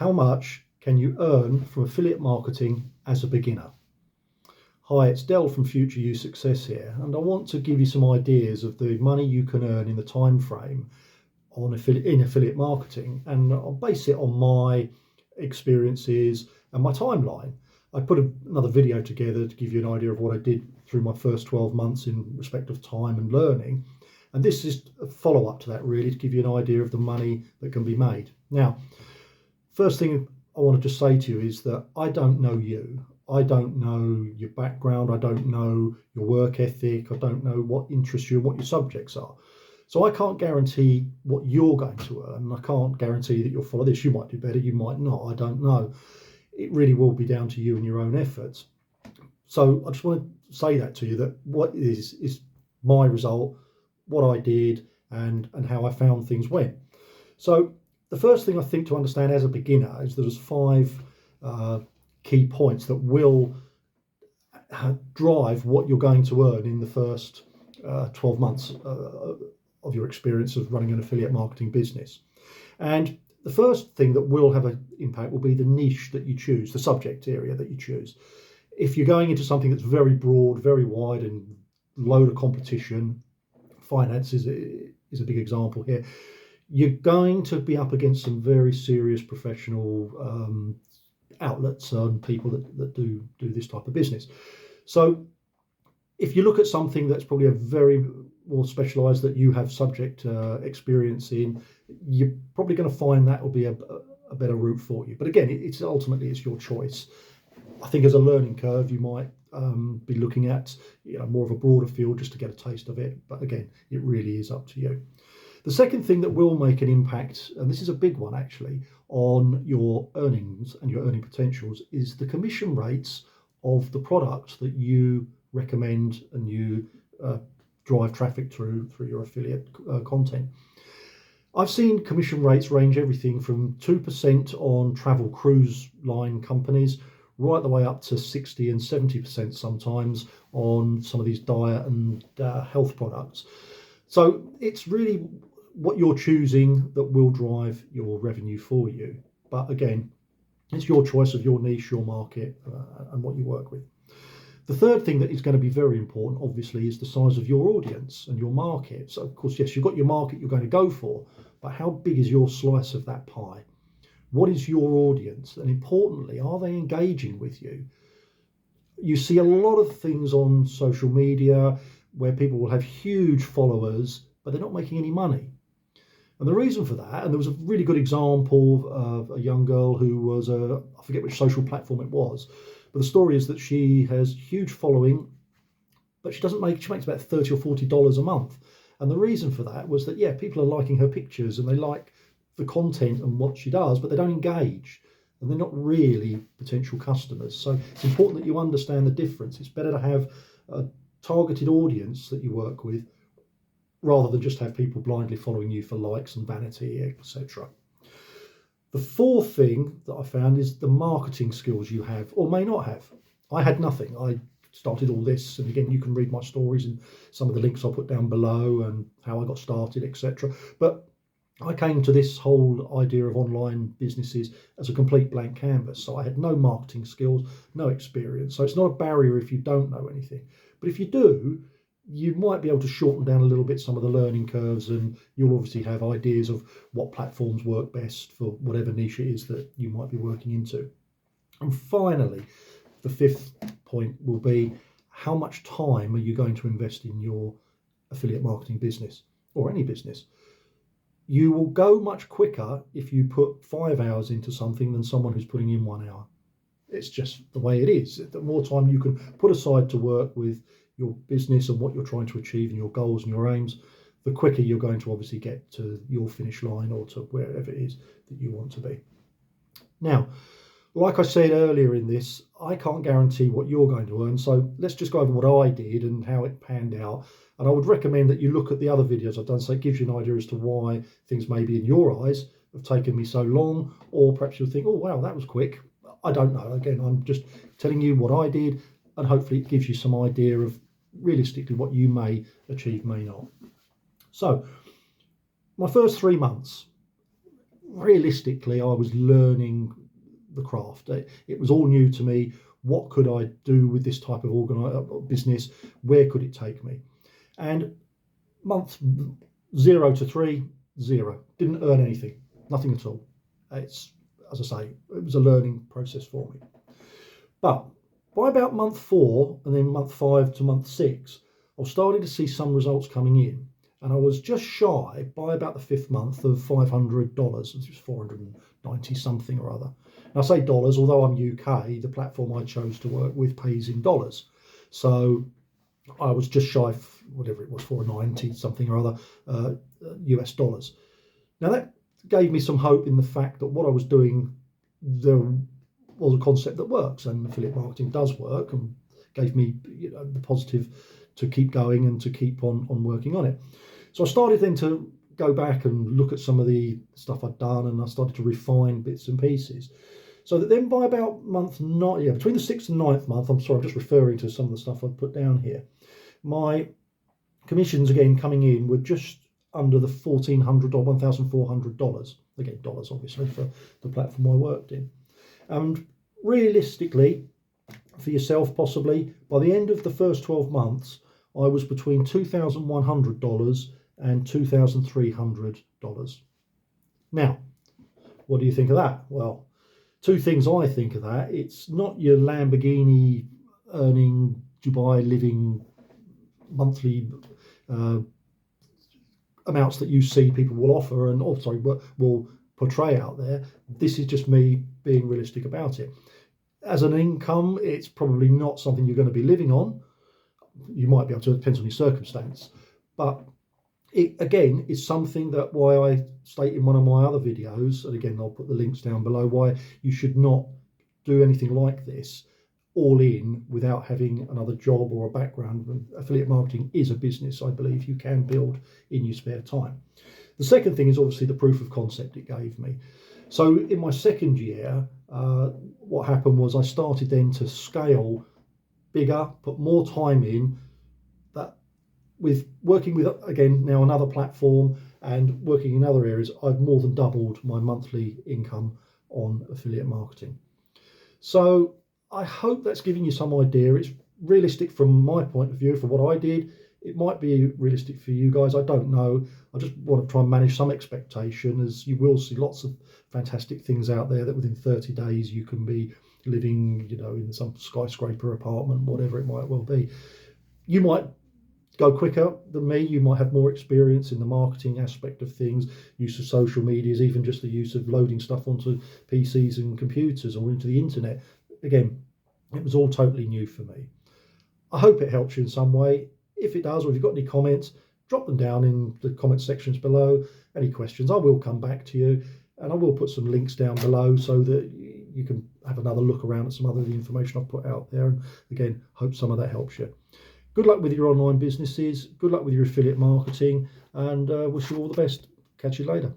How much can you earn from affiliate marketing as a beginner? Hi, it's Del from Future You Success here, and I want to give you some ideas of the money you can earn in the time frame in affiliate marketing, and I'll base it on my experiences and my timeline. I put another video together to give you an idea of what I did through my first 12 months in respect of time and learning, and this is a follow-up to that, really, to give you an idea of the money that can be made. Now, first thing I want to just say to you is that I don't know you. I don't know your background. I don't know your work ethic. I don't know what interests you and what your subjects are. So I can't guarantee what you're going to earn. I can't guarantee that you'll follow this. You might do better, you might not. I don't know. It really will be down to you and your own efforts. So I just want to say that to you, that what is my result, what I did, and how I found things went. So the first thing I think to understand as a beginner is there's 5 key points that will drive what you're going to earn in the first 12 months of your experience of running an affiliate marketing business. And the first thing that will have an impact will be the niche that you choose, the subject area that you choose. If you're going into something that's very broad, very wide, and load of competition, finance is a big example here, you're going to be up against some very serious professional outlets and people that do this type of business. So if you look at something that's probably a very more specialized that you have subject experience in, you're probably going to find that will be a better route for you. But again, it's ultimately your choice. I think as a learning curve, you might be looking at more of a broader field just to get a taste of it. But again, it really is up to you. The second thing that will make an impact, and this is a big one actually, on your earnings and your earning potentials, is the commission rates of the product that you recommend and you drive traffic through your affiliate content. I've seen commission rates range everything from 2% on travel cruise line companies right the way up to 60 and 70% sometimes on some of these diet and health products. So it's really what you're choosing that will drive your revenue for you. But again, it's your choice of your niche, your market, and what you work with. The third thing that is going to be very important, obviously, is the size of your audience and your market. So, of course, yes, you've got your market you're going to go for, but how big is your slice of that pie? What is your audience? And importantly, are they engaging with you? You see a lot of things on social media where people will have huge followers, but they're not making any money. And the reason for that, and there was a really good example of a young girl who was I forget which social platform it was, but the story is that she has huge following, but she makes about $30 or $40 a month. And the reason for that was that, people are liking her pictures and they like the content and what she does, but they don't engage and they're not really potential customers. So it's important that you understand the difference. It's better to have a targeted audience that you work with rather than just have people blindly following you for likes and vanity, etc. The fourth thing that I found is the marketing skills you have or may not have. I had nothing. I started all this, and again, you can read my stories and some of the links I'll put down below and how I got started, etc. But I came to this whole idea of online businesses as a complete blank canvas. So I had no marketing skills, no experience. So it's not a barrier if you don't know anything. But if you do, you might be able to shorten down a little bit some of the learning curves, and you'll obviously have ideas of what platforms work best for whatever niche it is that you might be working into. And finally, the fifth point will be, how much time are you going to invest in your affiliate marketing business or any business? You will go much quicker if you put 5 hours into something than someone who's putting in 1 hour. It's just the way it is. The more time you can put aside to work with your business and what you're trying to achieve and your goals and your aims, the quicker you're going to obviously get to your finish line or to wherever it is that you want to be. Now, like I said earlier in this, I can't guarantee what you're going to earn. So let's just go over what I did and how it panned out. And I would recommend that you look at the other videos I've done, so it gives you an idea as to why things maybe in your eyes have taken me so long, or perhaps you'll think, oh, wow, that was quick. I don't know. Again, I'm just telling you what I did, and hopefully it gives you some idea of realistically what you may achieve, may not. So my first 3 months, realistically, I was learning the craft. It was all new to me. What could I do with this type of business? Where could it take me? And month 0 to 3, 0. Didn't earn anything, nothing at all. It's, as I say, it was a learning process for me. But by about month 4 and then month 5 to month 6, I was starting to see some results coming in. And I was just shy by about the 5th month of $500. It was 490 something or other. And I say dollars, although I'm UK, the platform I chose to work with pays in dollars. So I was just shy of whatever it was, 490 something or other US dollars. Now that gave me some hope in the fact that what I was doing, there was a concept that works, and affiliate marketing does work, and gave me the positive to keep going and to keep on working on it. So I started then to go back and look at some of the stuff I'd done, and I started to refine bits and pieces. So that then by about month 9, between the 6th and 9th month, I'm sorry, I'm just referring to some of the stuff I've put down here. My commissions again coming in were just under the $1,400 or $1,400. Again, dollars obviously for the platform I worked in. And realistically, for yourself possibly, by the end of the first 12 months, I was between $2,100 and $2,300. Now, what do you think of that? Well, two things I think of that. It's not your Lamborghini earning, Dubai living monthly amounts that you see people will offer and will portray out there. This is just me being realistic about it. As an income, it's probably not something you're going to be living on. You might be able to, it depends on your circumstance. But it, again, is something that why I state in one of my other videos, and again, I'll put the links down below, why you should not do anything like this all in without having another job or a background. Affiliate marketing is a business I believe you can build in your spare time. The second thing is obviously the proof of concept it gave me. So in my second year, what happened was I started then to scale bigger, put more time in, that with working with, again, now another platform and working in other areas, I've more than doubled my monthly income on affiliate marketing. So I hope that's giving you some idea. It's realistic from my point of view for what I did. It might be realistic for you guys, I don't know. I just want to try and manage some expectation, as you will see lots of fantastic things out there that within 30 days you can be living, in some skyscraper apartment, whatever it might well be. You might go quicker than me. You might have more experience in the marketing aspect of things, use of social medias, even just the use of loading stuff onto PCs and computers or into the internet. Again, it was all totally new for me. I hope it helps you in some way. If it does, or if you've got any comments, drop them down in the comment sections below. Any questions, I will come back to you, and I will put some links down below so that you can have another look around at some other of the information I've put out there. And again, hope some of that helps you. Good luck with your online businesses. Good luck with your affiliate marketing, and wish you all the best. Catch you later.